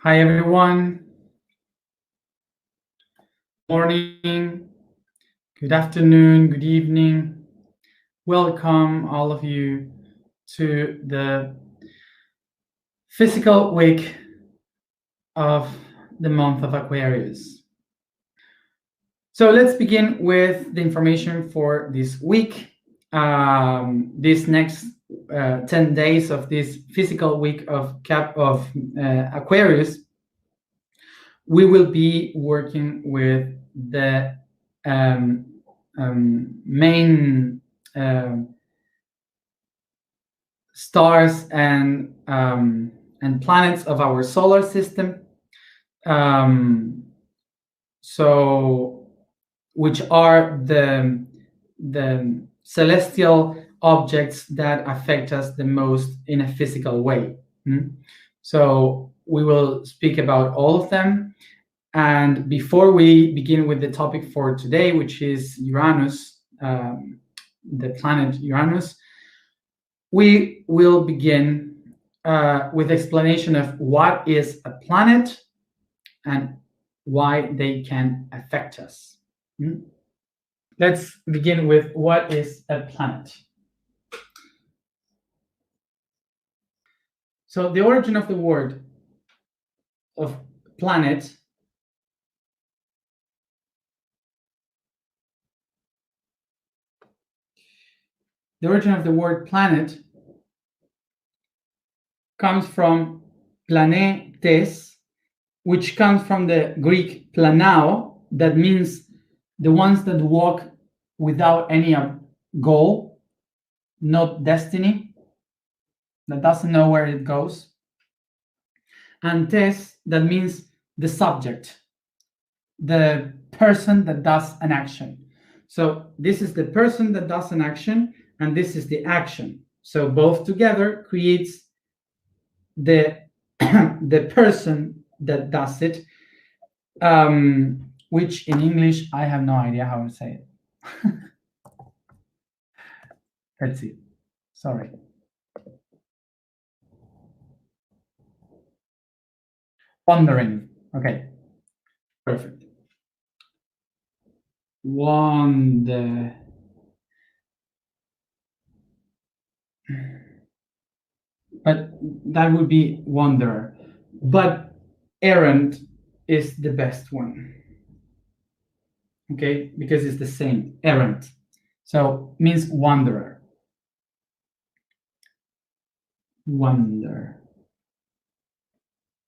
Hi everyone. Morning, good afternoon, good evening. Welcome all of you to the physical week of the month of Aquarius. So let's begin with the information for this week. This next 10 days of this physical week of Aquarius, we will be working with the main stars and planets of our solar system. So, which are the celestial objects that affect us the most in a physical way. So we will speak about all of them. And before we begin with the topic for today, which is Uranus, the planet Uranus, we will begin with explanation of what is a planet and why they can affect us. Let's begin with what is a planet. So the origin of the word of planet comes from planetes, which comes from the Greek planao, that means the ones that walk without any goal, not destiny, that doesn't know where it goes. And tes, that means the subject, the person that does an action. So this is the person that does an action, and this is the action. So both together creates the person that does it, which in English, I have no idea how to say it. Let's see. Sorry. Wandering. Okay. Perfect. Wander. But that would be wanderer. But errant is the best one. Okay, because it's the same, errant. So means wanderer. Wander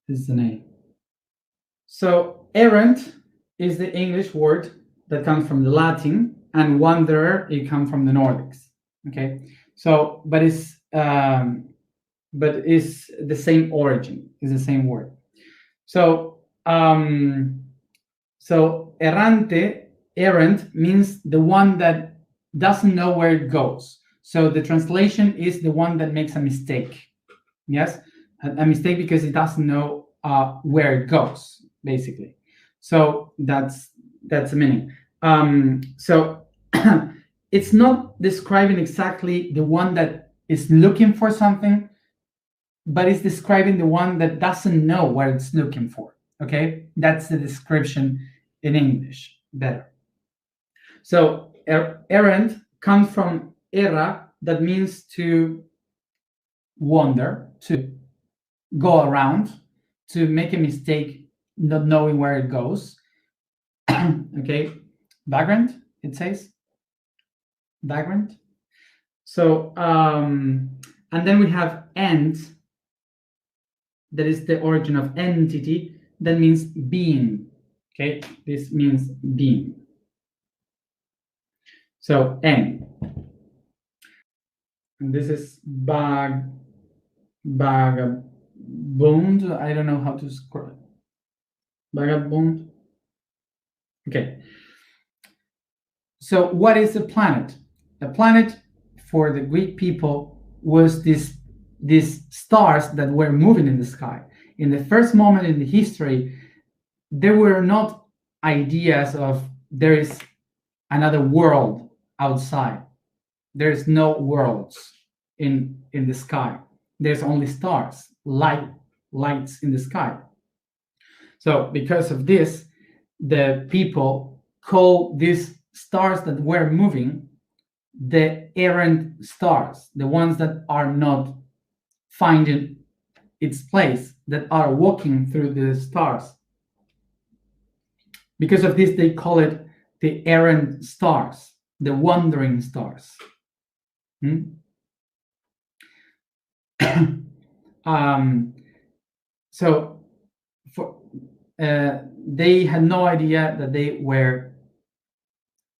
is the name. So errant is the English word that comes from the Latin, and wanderer, it comes from the Nordics. Okay, so but it's the same origin, is the same word. So so errant means the one that doesn't know where it goes. So the translation is the one that makes a mistake. Yes, a mistake because it doesn't know where it goes, basically. So that's the meaning. So it's not describing exactly the one that is looking for something, but it's describing the one that doesn't know what it's looking for. Okay, that's the description in English better. So errant comes from erra, that means to wander, to go around, to make a mistake, not knowing where it goes. Okay, vagrant, it says vagrant. So and then we have ent, that is the origin of entity, that means being. Okay, this means being. So en, and this is vagabond. I don't know how to scroll. Vagabond. Okay. So what is a planet? A planet for the Greek people was these stars that were moving in the sky. In the first moment in the history, there were not ideas of there is another world outside. There's no worlds in the sky. There's only stars, lights in the sky. So because of this, the people call these stars that were moving the errant stars, the ones that are not finding its place, that are walking through the stars. Because of this, they call it the errant stars, the wandering stars. So they had no idea that they were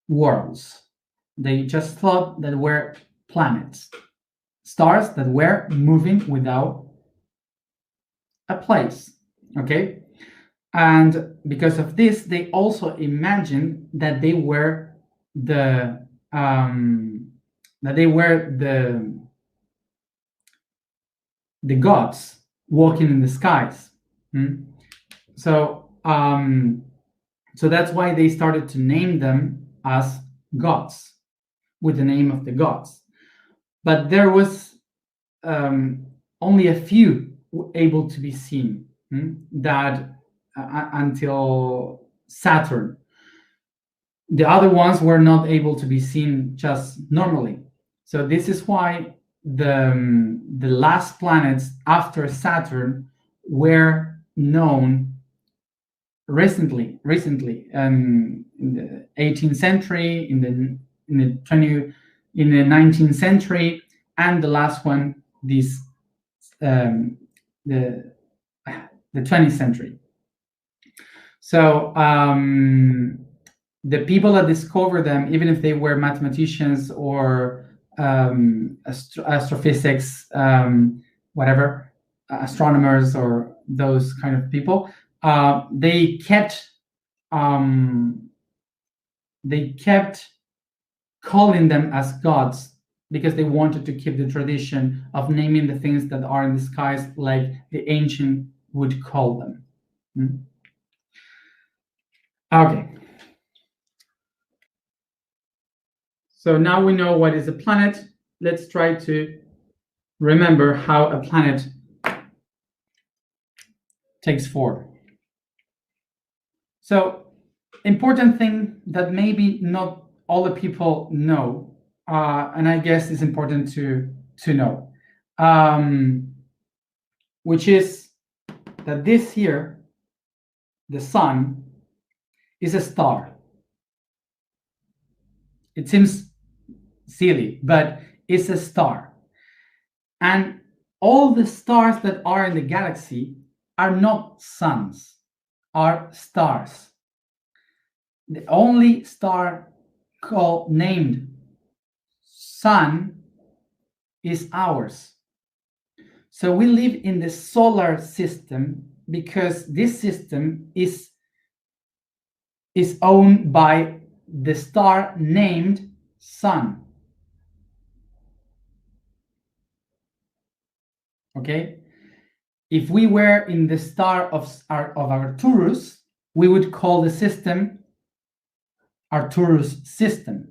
worlds. They just thought that were planets, stars that were moving without a place. Okay, and because of this, they also imagined that they were the gods walking in the skies. So that's why they started to name them as gods, with the name of the gods. But there was only a few able to be seen that until Saturn. The other ones were not able to be seen just normally. So this is why the last planets after Saturn were known recently, in the 18th century, in the 19th century, and the last one, the 20th century. So the people that discovered them, even if they were mathematicians or astrophysics, whatever, astronomers or those kind of people, they kept calling them as gods because they wanted to keep the tradition of naming the things that are in the skies like the ancient would call them. Okay. So now we know what is a planet. Let's try to remember how a planet takes form. So, important thing that maybe not all the people know, and I guess it's important to know, which is that this here, the sun, is a star. It seems silly, but it's a star. And all the stars that are in the galaxy are not suns, are stars. The only star named sun is ours. So we live in the solar system because this system is owned by the star named sun. Okay? If we were in the star of Arcturus, we would call the system Arcturus system.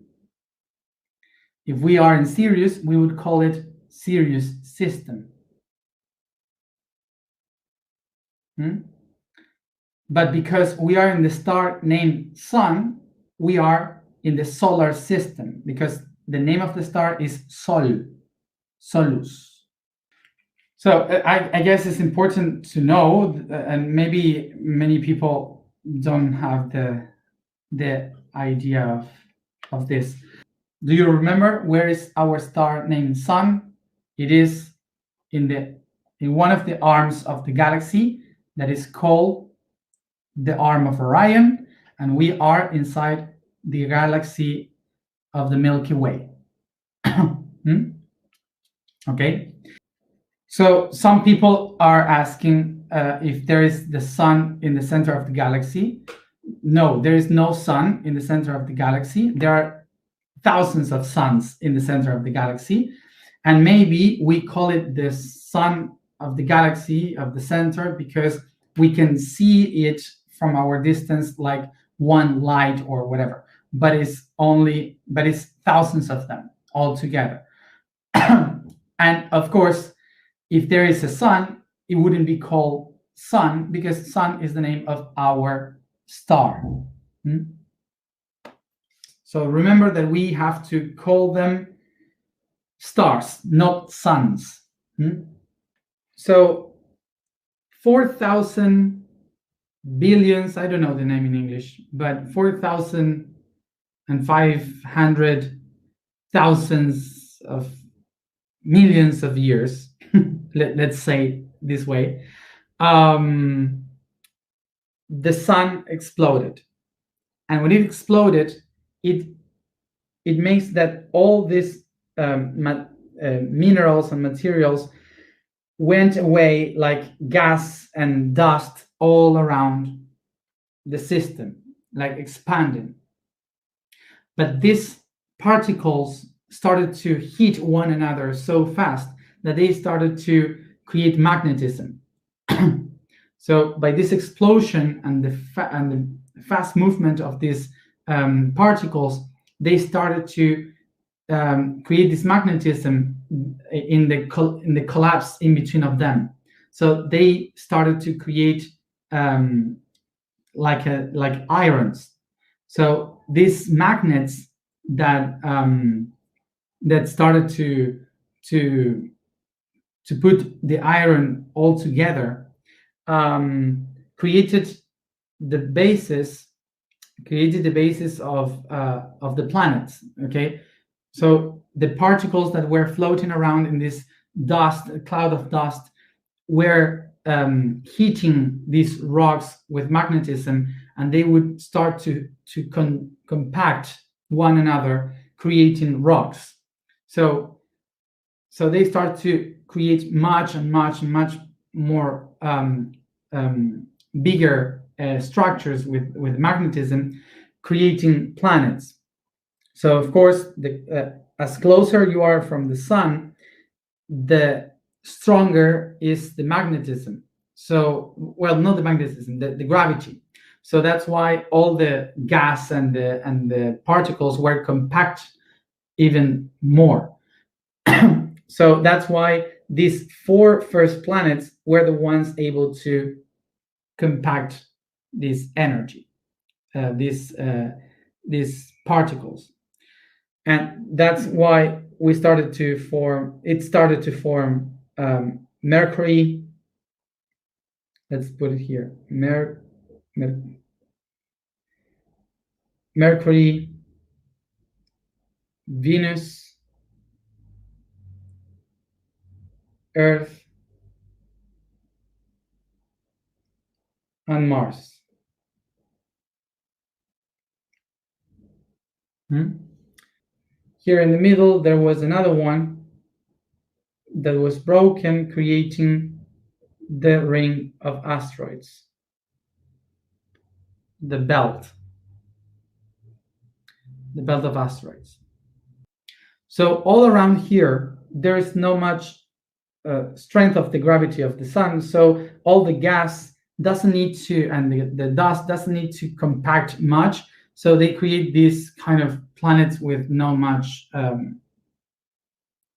If we are in Sirius, we would call it Sirius system. But because we are in the star named Sun, we are in the solar system because the name of the star is Sol, Solus. So I guess it's important to know, and maybe many people don't have the idea of this. Do you remember where is our star named Sun? It is in one of the arms of the galaxy that is called the arm of Orion, and we are inside the galaxy of the Milky Way. Okay. So some people are asking if there is the sun in the center of the galaxy. No, there is no sun in the center of the galaxy. There are thousands of suns in the center of the galaxy. And maybe we call it the sun of the galaxy, of the center, because we can see it from our distance like one light or whatever. But it's thousands of them all together. And of course, if there is a sun, it wouldn't be called sun because sun is the name of our star. So remember that we have to call them stars, not suns. So 4,000 billions, I don't know the name in English, but 4,500 thousands of millions of years, let's say this way, the sun exploded. And when it exploded, it makes that all these minerals and materials went away like gas and dust all around the system, like expanding. But these particles started to hit one another so fast that they started to create magnetism. So by this explosion and the fast movement of these particles, they started to create this magnetism in the collapse in between of them. So they started to create like irons. So these magnets that started to put the iron all together created the basis of the planets. Okay, so the particles that were floating around in this cloud of dust were heating these rocks with magnetism, and they would start to compact one another, creating rocks. So they start to create much more bigger structures with magnetism, creating planets. So of course, as closer you are from the sun, the stronger is the magnetism. So, well, not the magnetism, the gravity. So that's why all the gas and the particles were compact even more. So that's why these 4 first planets were the ones able to compact this energy, these particles. And that's why it started to form Mercury. Let's put it here. Mercury, Venus, Earth, and Mars. Here in the middle, there was another one that was broken, creating the ring of asteroids, the belt of asteroids. So all around here, there is no much strength of the gravity of the sun. So all the gas doesn't need to, and the dust doesn't need to compact much. So they create these kind of planets with no much,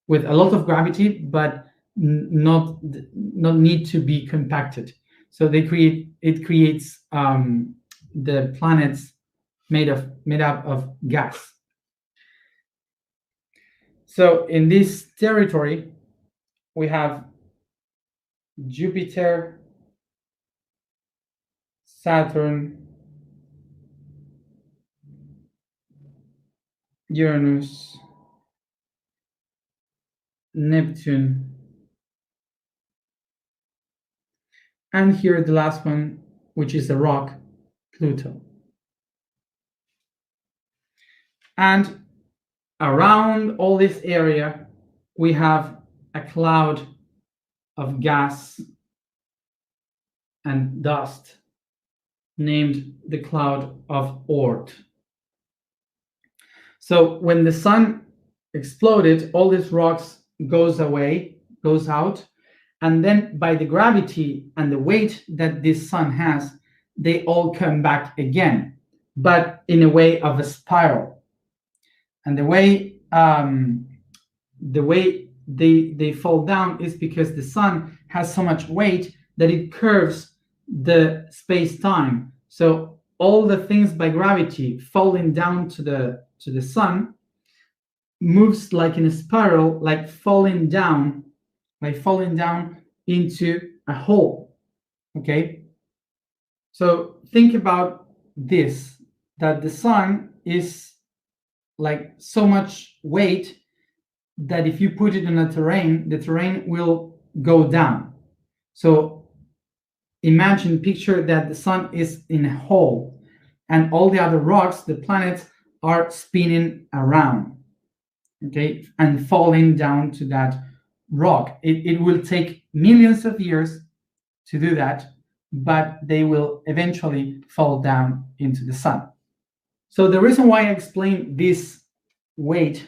with a lot of gravity, but not need to be compacted. So it creates the planets made up of gas. So in this territory, we have Jupiter, Saturn, Uranus, Neptune, and here the last one, which is a rock, Pluto. And around all this area, we have a cloud of gas and dust named the cloud of Oort. So when the sun exploded, all these rocks goes out, and then by the gravity and the weight that this sun has, they all come back again, but in a way of a spiral. And the way they fall down is because the sun has so much weight that it curves the space-time. So all the things by gravity falling down to the sun moves like in a spiral, like falling down into a hole. Okay, so think about this, that the sun is like so much weight that if you put it in a terrain, the terrain will go down. So imagine, picture that the sun is in a hole and all the other rocks, the planets, are spinning around, okay, and falling down to that rock. It will take millions of years to do that, but they will eventually fall down into the sun. So the reason why I explain this weight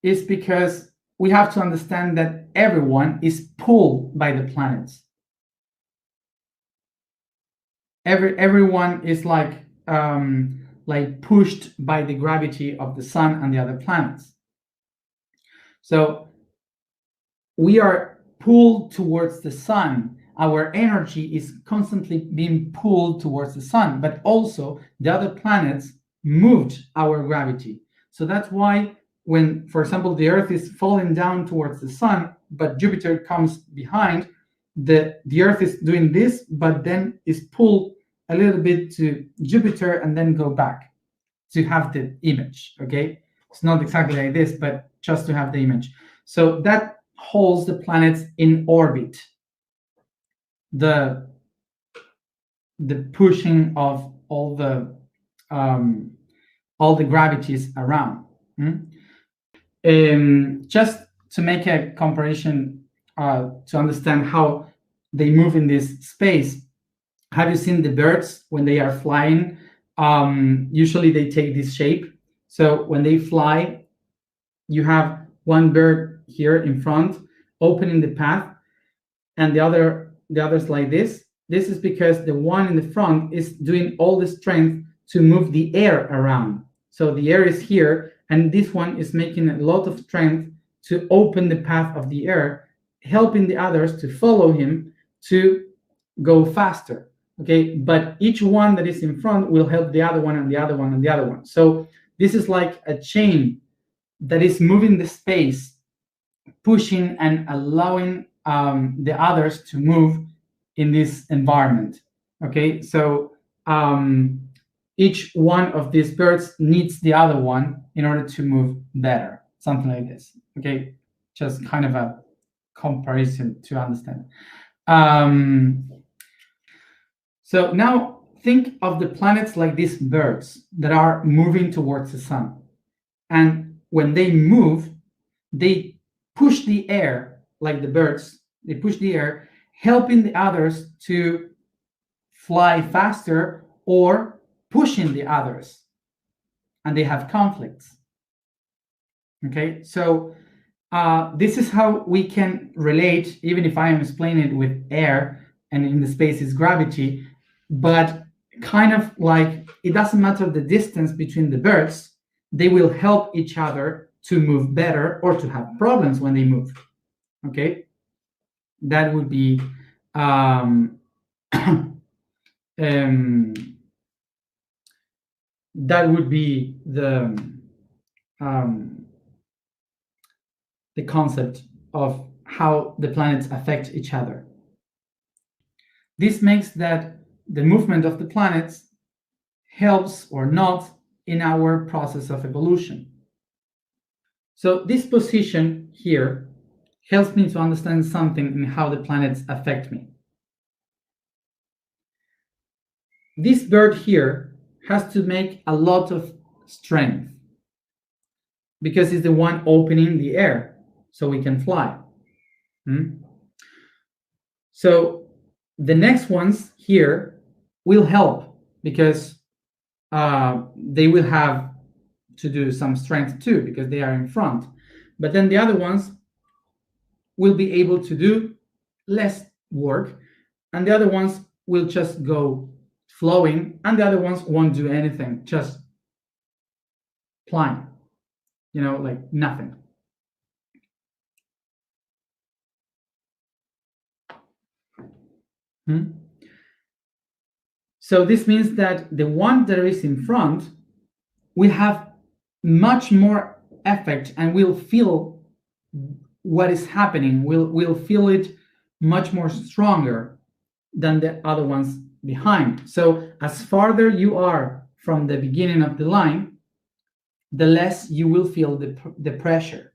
is because we have to understand that everyone is pulled by the planets. Everyone is like pushed by the gravity of the sun and the other planets. So we are pulled towards the sun. Our energy is constantly being pulled towards the sun, but also the other planets moved our gravity. So that's why when, for example, the Earth is falling down towards the sun, but Jupiter comes behind, the Earth is doing this, but then is pulled a little bit to Jupiter and then go back to have the image, okay? It's not exactly like this, but just to have the image. So that holds the planets in orbit. The pushing of all the gravities around. Just to make a comparison, to understand how they move in this space, have you seen the birds when they are flying? Usually they take this shape. So when they fly, you have one bird here in front opening the path, and the others like this. This is because the one in the front is doing all the strength to move the air around. So the air is here, and this one is making a lot of strength to open the path of the air, helping the others to follow him to go faster. Okay, but each one that is in front will help the other one and the other one and the other one. So this is like a chain that is moving the space, pushing and allowing the others to move in this environment. Okay, so each one of these birds needs the other one in order to move better, something like this. Okay, just kind of a comparison to understand. So now think of the planets like these birds that are moving towards the sun. And when they move, they push the air like the birds. They push the air, helping the others to fly faster or pushing the others. And they have conflicts. Okay, so this is how we can relate, even if I am explaining it with air and in the space is gravity, but kind of like it doesn't matter the distance between the birds, they will help each other to move better or to have problems when they move. Okay, that would be that would be the concept of how the planets affect each other. This makes that the movement of the planets helps or not in our process of evolution. So this position here helps me to understand something in how the planets affect me. This bird here has to make a lot of strength because it's the one opening the air so we can fly. So the next ones here will help because they will have to do some strength too because they are in front. But then the other ones will be able to do less work, and the other ones will just go flowing, and the other ones won't do anything, just flying, like nothing. So this means that the one that is in front will have much more effect and will feel what is happening. We'll feel it much more stronger than the other ones behind. So as farther you are from the beginning of the line, the less you will feel the pressure.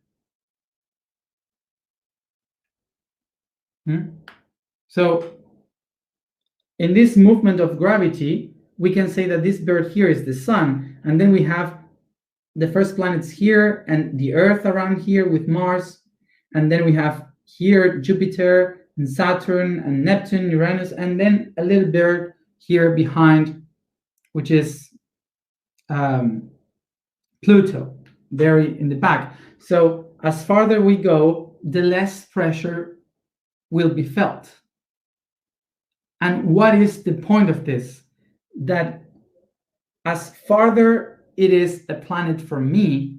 So in this movement of gravity, we can say that this bird here is the sun, and then we have the first planets here and the Earth around here with Mars, and then we have here Jupiter and Saturn and Neptune, Uranus, and then a little bird here behind, which is Pluto, very in the back. So as farther we go, the less pressure will be felt. And what is the point of this? That as farther it is a planet from me,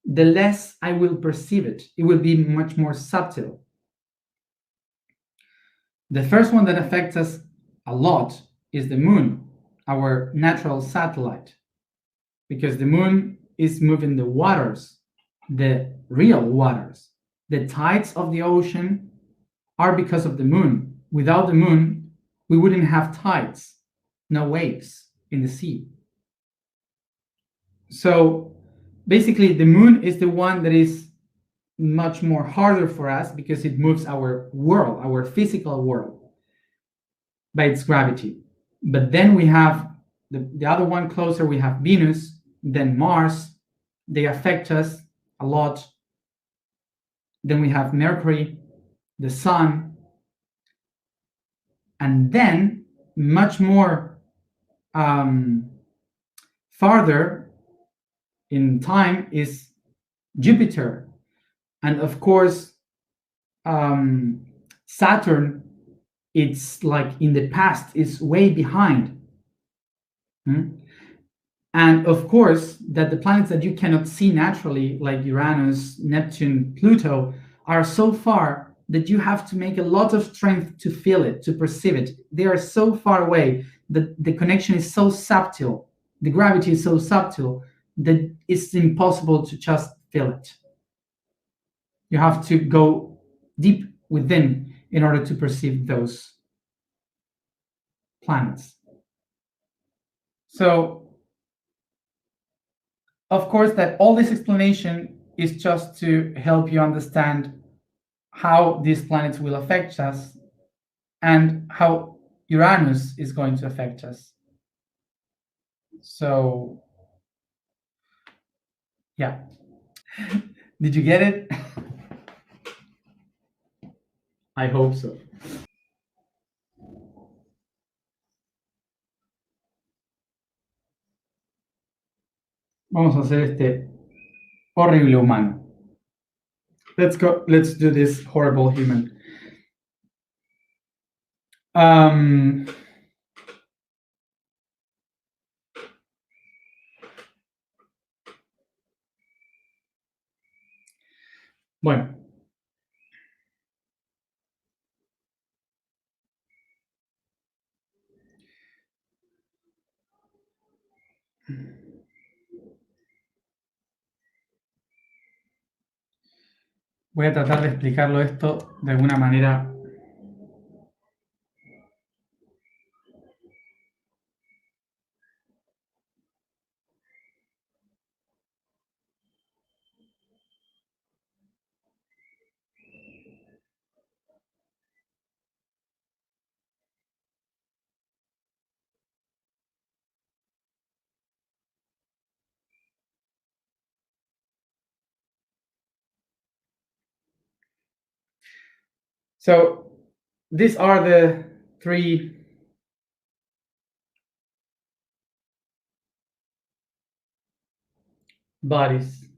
the less I will perceive it. It will be much more subtle. The first one that affects us a lot is the moon, our natural satellite, because the moon is moving the waters, the real waters. The tides of the ocean are because of the moon. Without the moon, we wouldn't have tides, no waves in the sea. So basically, the moon is the one that is much more harder for us because it moves our world, our physical world, by its gravity. But then we have the other one closer, we have Venus, then Mars. They affect us a lot. Then we have Mercury, the Sun, and then much more farther in time is Jupiter. And of course, Saturn, it's like in the past, is way behind. And of course, that the planets that you cannot see naturally, like Uranus, Neptune, Pluto, are so far that you have to make a lot of strength to feel it, to perceive it. They are so far away that the connection is so subtle, the gravity is so subtle that it's impossible to just feel it. You have to go deep within in order to perceive those planets. So, of course, that all this explanation is just to help you understand how these planets will affect us and how Uranus is going to affect us. So, yeah. Did you get it? I hope so. Vamos a hacer este horrible humano. Let's go. Let's do this horrible human. Bueno. Voy a tratar de explicarlo esto de alguna manera. So these are the three bodies.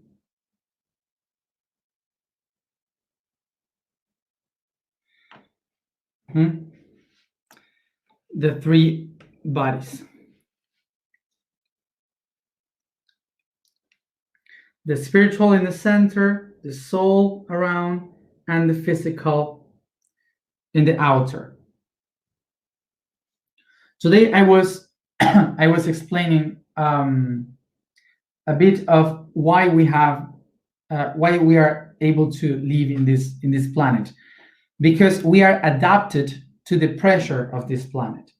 The three bodies. The spiritual in the center, the soul around, and the physical in the outer. Today I was I was explaining a bit of why we have why we are able to live in this planet, because we are adapted to the pressure of this planet.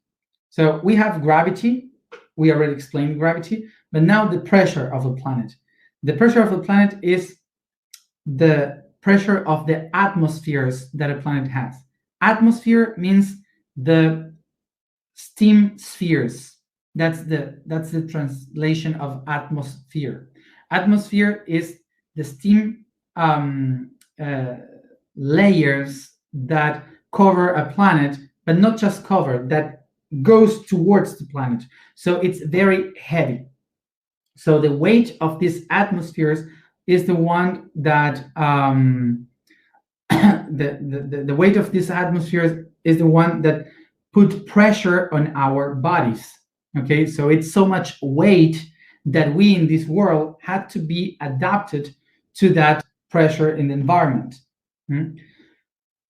So we have gravity. We already explained gravity, but now the pressure of a planet. The pressure of a planet is the pressure of the atmospheres that a planet has. Atmosphere means the steam spheres. That's the translation of atmosphere. Atmosphere is the steam layers that cover a planet, but not just cover, that goes towards the planet. So it's very heavy. So the weight of these atmospheres is the one that the weight of these atmospheres is the one that put pressure on our bodies. Okay, so it's so much weight that we in this world had to be adapted to that pressure in the environment.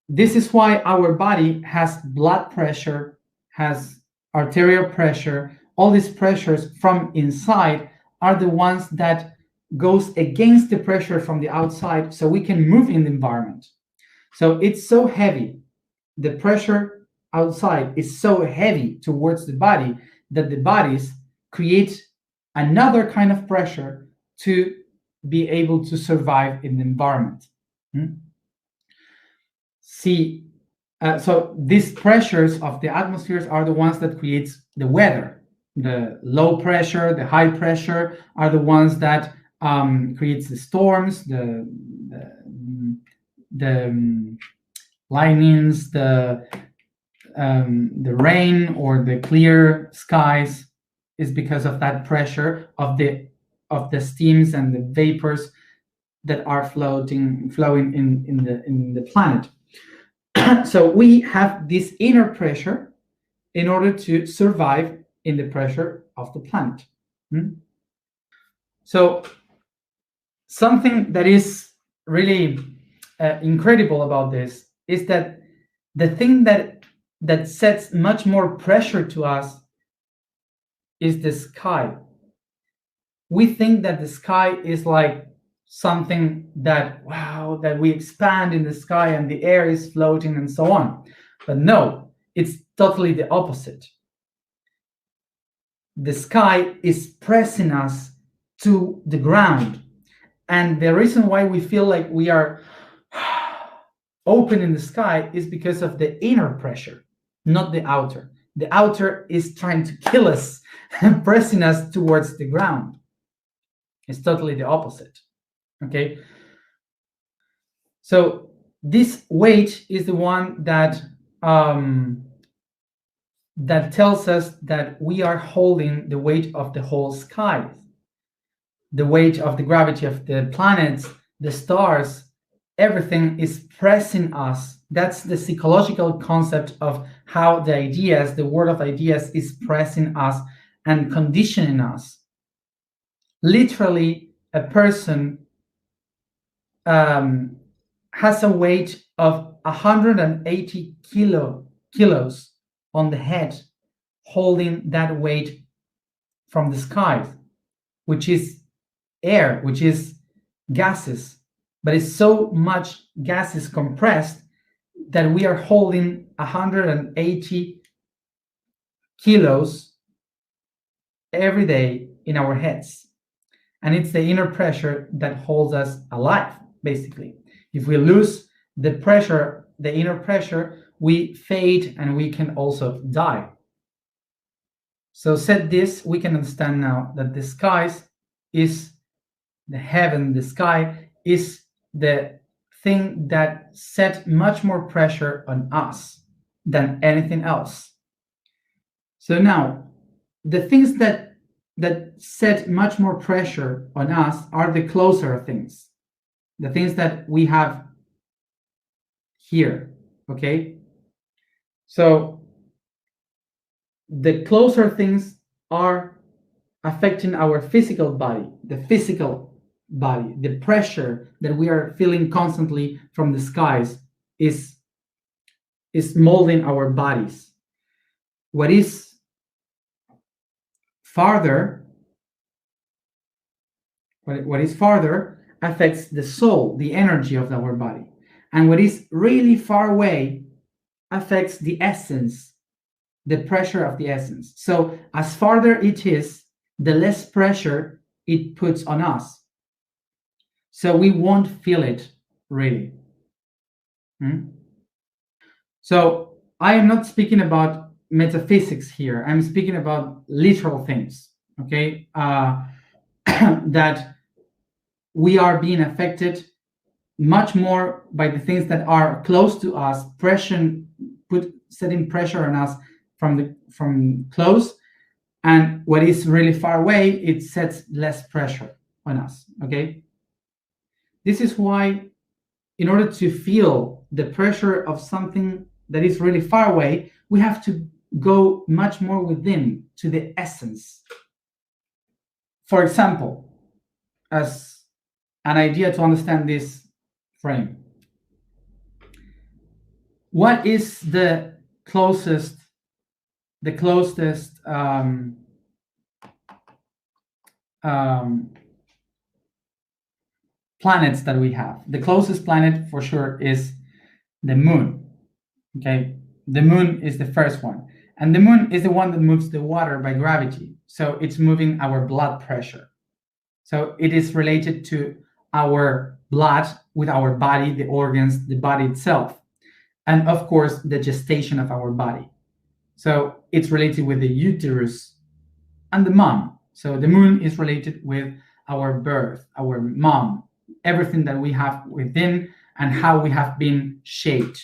This is why our body has blood pressure, has arterial pressure. All these pressures from inside are the ones that goes against the pressure from the outside, so we can move in the environment. So it's so heavy. The pressure outside is so heavy towards the body that the bodies create another kind of pressure to be able to survive in the environment. See, so these pressures of the atmospheres are the ones that creates the weather. The low pressure, the high pressure are the ones that creates the storms, the lightnings, the rain, or the clear skies, is because of that pressure of the steams and the vapors that are flowing in the planet. So we have this inner pressure in order to survive in the pressure of the planet. So something that is really incredible about this is that the thing that sets much more pressure to us is the sky. We think that the sky is like something that, wow, that we expand in the sky and the air is floating and so on. But no, it's totally the opposite. The sky is pressing us to the ground. And the reason why we feel like we are open in the sky is because of the inner pressure, not the outer. The outer is trying to kill us and pressing us towards the ground. It's totally the opposite. Okay. So this weight is the one that that tells us that we are holding the weight of the whole sky, the weight of the gravity of the planets, the stars. Everything is pressing us. That's the psychological concept of how the ideas, the world of ideas, is pressing us and conditioning us. Literally, a person has a weight of 180 kilos on the head, holding that weight from the sky, which is air, which is gases, but it's so much gases compressed that we are holding 180 kilos every day in our heads. And it's the inner pressure that holds us alive, basically. If we lose the pressure, the inner pressure, we fade and we can also die. So said this, we can understand now that the skies is the heaven, the sky is the thing that set much more pressure on us than anything else. So now, the things that set much more pressure on us are the closer things, the things that we have here, okay? So the closer things are affecting our physical body, the pressure that we are feeling constantly from the skies is molding our bodies. What is farther, what is farther affects the soul, the energy of our body. And what is really far away affects the essence, the pressure of the essence. So as farther it is, the less pressure it puts on us. So we won't feel it really. So I am not speaking about metaphysics here. I'm speaking about literal things, okay? That we are being affected much more by the things that are close to us, setting pressure on us from close, and what is really far away, it sets less pressure on us, okay? This is why, in order to feel the pressure of something that is really far away, we have to go much more within, to the essence. For example, as an idea to understand this frame, what is the closest planets that we have? The closest planet for sure is the moon. Okay, the moon is the first one, and the moon is the one that moves the water by gravity. So it's moving our blood pressure. So it is related to our blood with our body, the organs, the body itself, and of course the gestation of our body. So it's related with the uterus and the mom. So the moon is related with our birth, our mom, everything that we have within and how we have been shaped.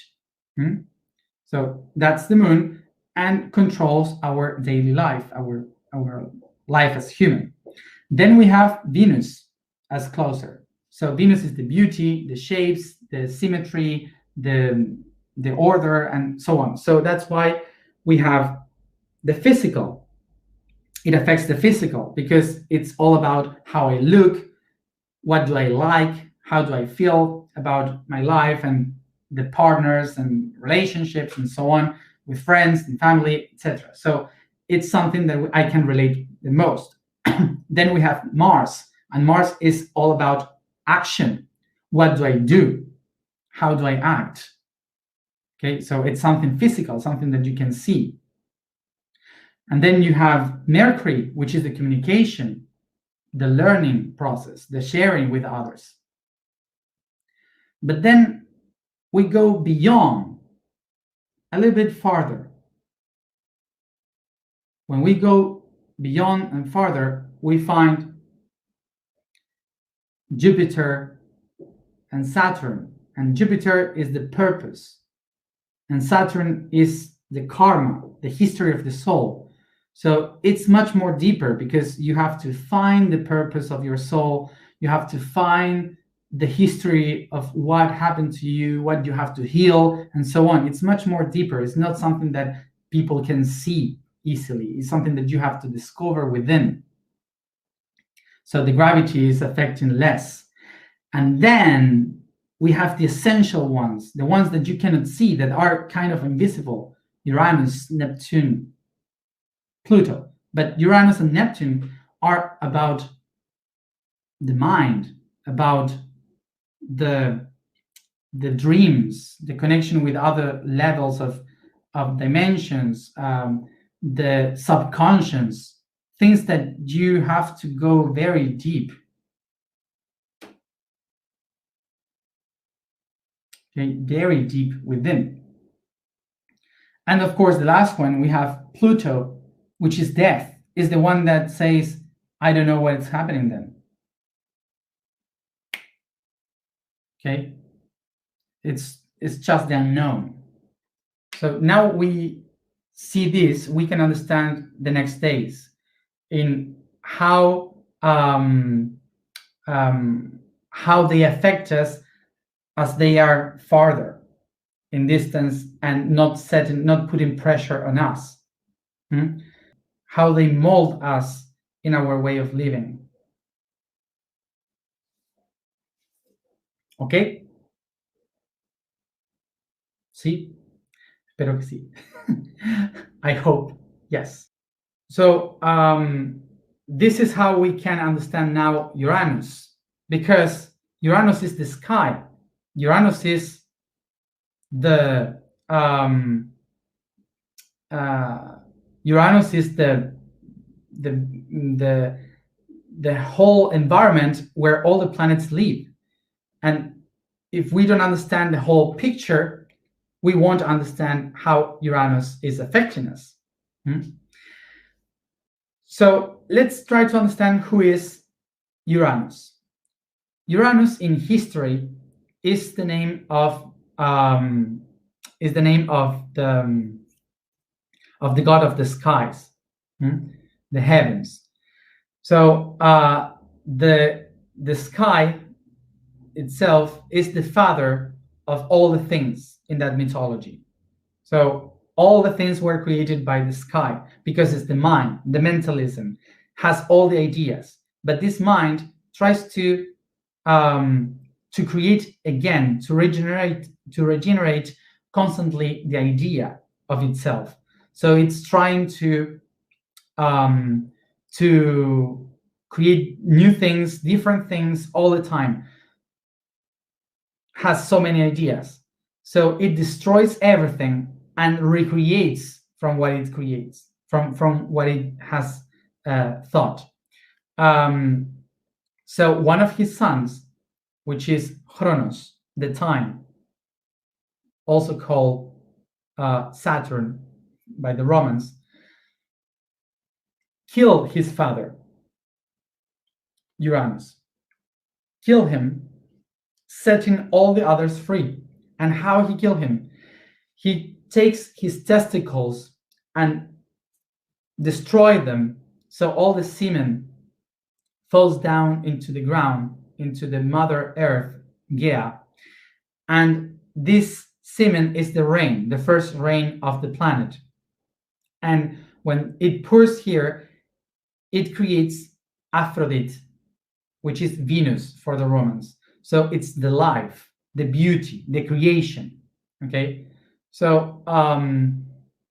So that's the moon, and controls our daily life, our life as human. Then we have Venus as closer. So Venus is the beauty, the shapes, the symmetry, the order, and so on. So that's why we have the physical. It affects the physical because it's all about how I look, what do I like, how do I feel about my life and the partners and relationships and so on with friends and family, etc. So it's something that I can relate the most. Then we have Mars, and Mars is all about action. What do I do? How do I act? Okay, so it's something physical, something that you can see. And then you have Mercury, which is the communication, the learning process, the sharing with others. But then we go beyond, a little bit farther. When we go beyond and farther, we find Jupiter and Saturn. And Jupiter is the purpose, and Saturn is the karma, the history of the soul. So it's much more deeper because you have to find the purpose of your soul. You have to find the history of what happened to you, what you have to heal, and so on. It's much more deeper. It's not something that people can see easily. It's something that you have to discover within. So the gravity is affecting less. And then we have the essential ones, the ones that you cannot see, that are kind of invisible: Uranus, Neptune, Pluto. But Uranus and Neptune are about the mind, about the dreams, the connection with other levels of dimensions, the subconscious, things that you have to go very deep. Okay, very deep within. And of course, the last one, we have Pluto, which is death, is the one that says, I don't know what's happening then. Okay, it's just the unknown. So now we see this, we can understand the next days in how they affect us as they are farther in distance and not putting pressure on us. How they mold us in our way of living. Okay? Sí? Espero que sí. I hope, yes. So this is how we can understand now Uranus, because Uranus is the sky. Uranus is Uranus is the whole environment where all the planets live. And if we don't understand the whole picture, we won't understand how Uranus is affecting us. So let's try to understand who is Uranus. Uranus in history is the name of the god of the skies, the heavens. So the sky itself is the father of all the things in that mythology. So all the things were created by the sky because it's the mind, the mentalism, has all the ideas. But this mind tries to create again, to regenerate constantly the idea of itself. So it's trying to create new things, different things all the time. Has so many ideas. So it destroys everything and recreates from what it creates, from what it has thought. So one of his sons, which is Chronos, the time, also called Saturn by the Romans, killed his father, Uranus. Killed him, setting all the others free. And how he killed him? He takes his testicles and destroys them, so all the semen falls down into the ground, into the Mother Earth, Gaia. And this semen is the rain, the first rain of the planet. And when it pours here, it creates Aphrodite, which is Venus for the Romans. So it's the life, the beauty, the creation. Okay, so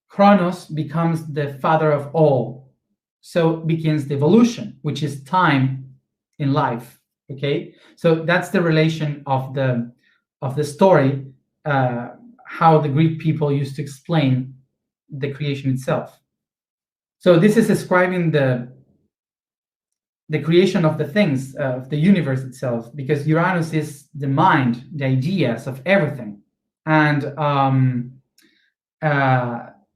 Kronos becomes the father of all. So begins the evolution, which is time in life. Okay, so that's the relation of the story, how the Greek people used to explain the creation itself. So this is describing the creation of the things, of the universe itself, because Uranus is the mind, the ideas of everything, and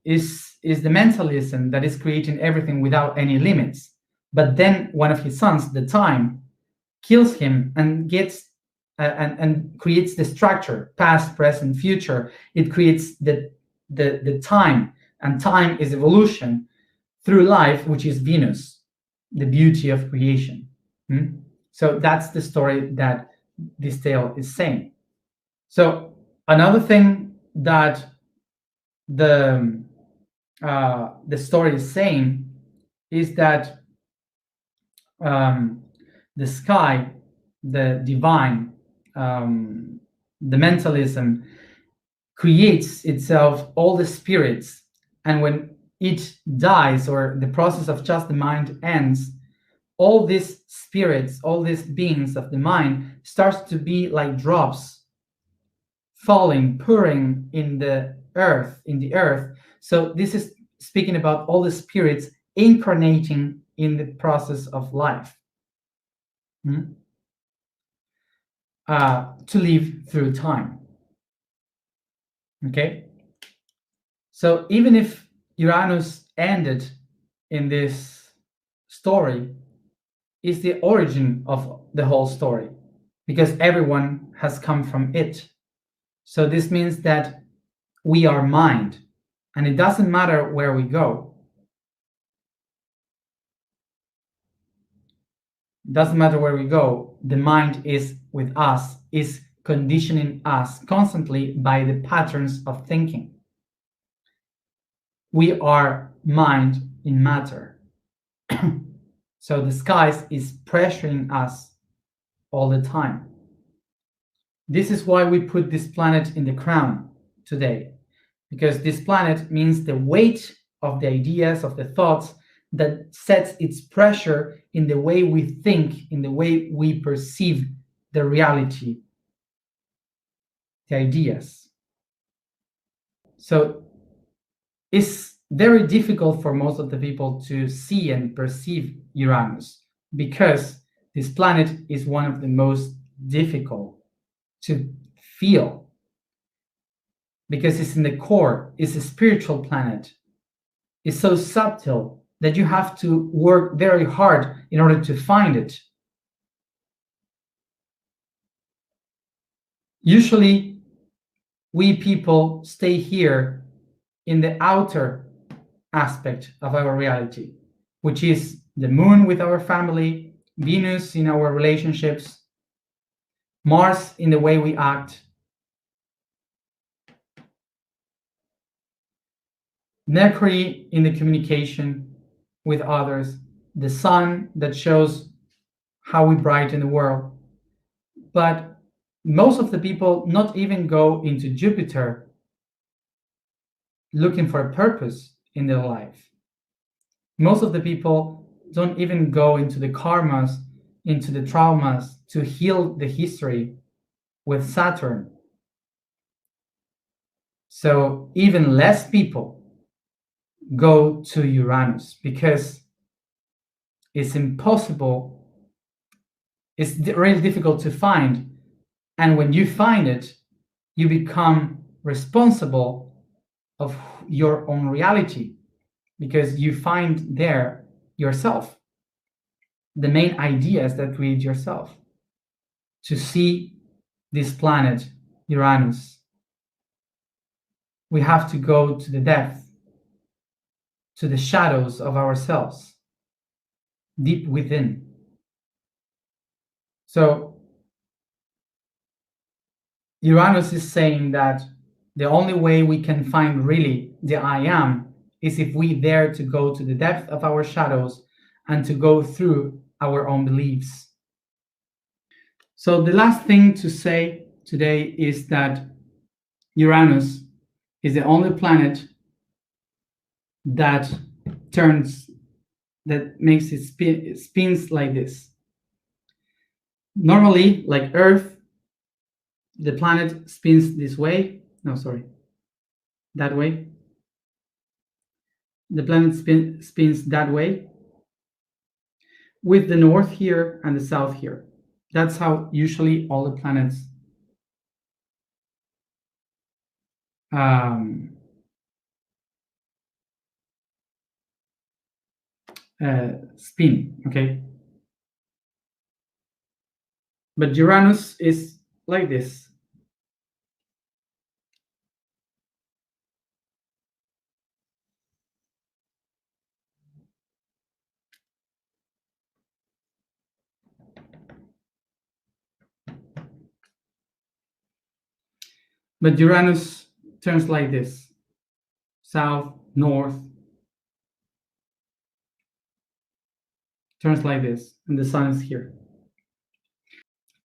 is the mentalism that is creating everything without any limits. But then one of his sons, the time, kills him and gets and creates the structure, past, present, future. It creates the time, and time is evolution through life, which is Venus, the beauty of creation. So that's the story that this tale is saying. So another thing that the story is saying is that the sky, the divine, the mentalism creates itself all the spirits, and when it dies, or the process of just the mind ends, all these spirits, all these beings of the mind starts to be like drops falling, pouring in the earth. So this is speaking about all the spirits incarnating in the process of life, to live through time. Okay, so even if Uranus ended in this story, is the origin of the whole story, because everyone has come from it. So this means that we are mind, and it doesn't matter where we go. It doesn't matter where we go. The mind is with us, is conditioning us constantly by the patterns of thinking. We are mind in matter. So the skies is pressuring us all the time. This is why we put this planet in the crown today, because this planet means the weight of the ideas, of the thoughts that sets its pressure in the way we think, in the way we perceive the reality, the ideas. So it's very difficult for most of the people to see and perceive Uranus, because this planet is one of the most difficult to feel, because it's in the core, it's a spiritual planet. It's so subtle that you have to work very hard in order to find it. Usually, we people stay here in the outer aspect of our reality, which is the moon with our family, Venus in our relationships, Mars in the way we act, Mercury in the communication with others, the sun that shows how we brighten the world. But most of the people not even go into Jupiter looking for a purpose in their life. Most of the people don't even go into the karmas, into the traumas to heal the history with Saturn. So even less people go to Uranus because it's impossible, it's really difficult to find. And when you find it, you become responsible of your own reality, because you find there yourself, the main ideas that create yourself. To see this planet, Uranus, we have to go to the depth, to the shadows of ourselves, deep within. So Uranus is saying that the only way we can find really the I am is if we dare to go to the depth of our shadows and to go through our own beliefs. So the last thing to say today is that Uranus is the only planet that makes it spins like this. Normally, like Earth, the planet spins this way. No, sorry, that way. The planet spins that way, with the north here and the south here. That's how usually all the planets spin, okay? But Uranus is like this. But Uranus turns like this: south, north, turns like this, and the sun is here.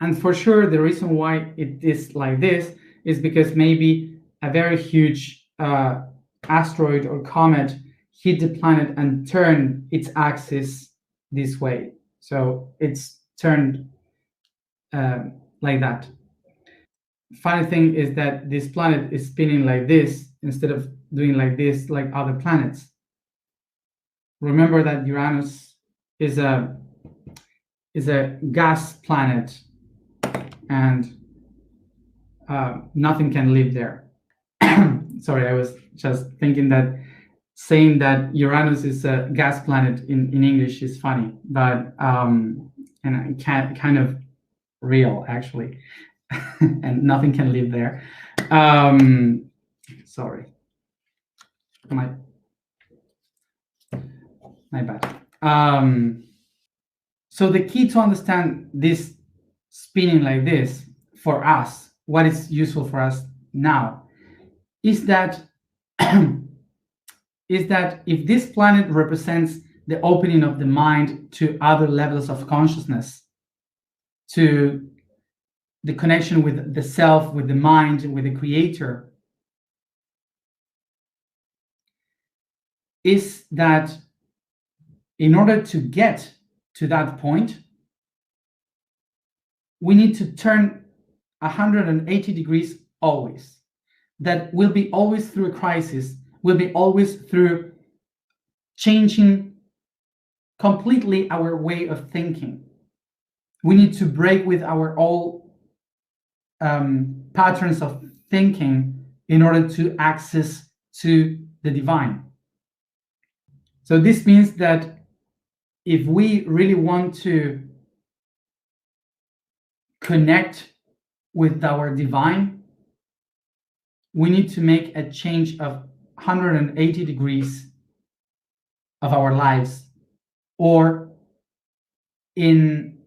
And for sure, the reason why it is like this is because maybe a very huge asteroid or comet hit the planet and turned its axis this way. So it's turned like that. Funny thing is that this planet is spinning like this instead of doing like this like other planets. Remember that Uranus is a gas planet, and nothing can live there. Sorry, I was just thinking that saying that Uranus is a gas planet in English is funny, but and kind of real actually, and nothing can live there. Sorry, my bad. So the key to understand this spinning like this for us, what is useful for us now, is that if this planet represents the opening of the mind to other levels of consciousness, to the connection with the self, with the mind, with the creator, is that in order to get to that point, we need to turn 180 degrees always. That will be always through a crisis, will be always through changing completely our way of thinking. We need to break with our old patterns of thinking in order to access to the divine. So this means that if we really want to connect with our divine, we need to make a change of 180 degrees of our lives, or in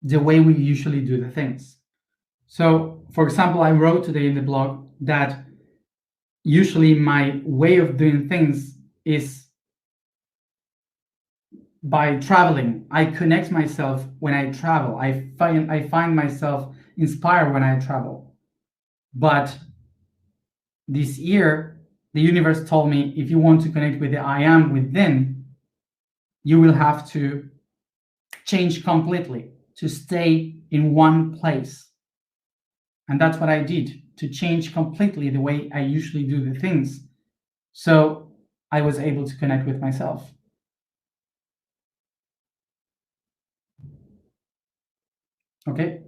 the way we usually do the things. So, for example, I wrote today in the blog that usually my way of doing things is by traveling. I connect myself when I travel. I find myself inspired when I travel. But this year, the universe told me, if you want to connect with the I am within, you will have to change completely, to stay in one place. And that's what I did, to change completely the way I usually do the things. So I was able to connect with myself. Okay.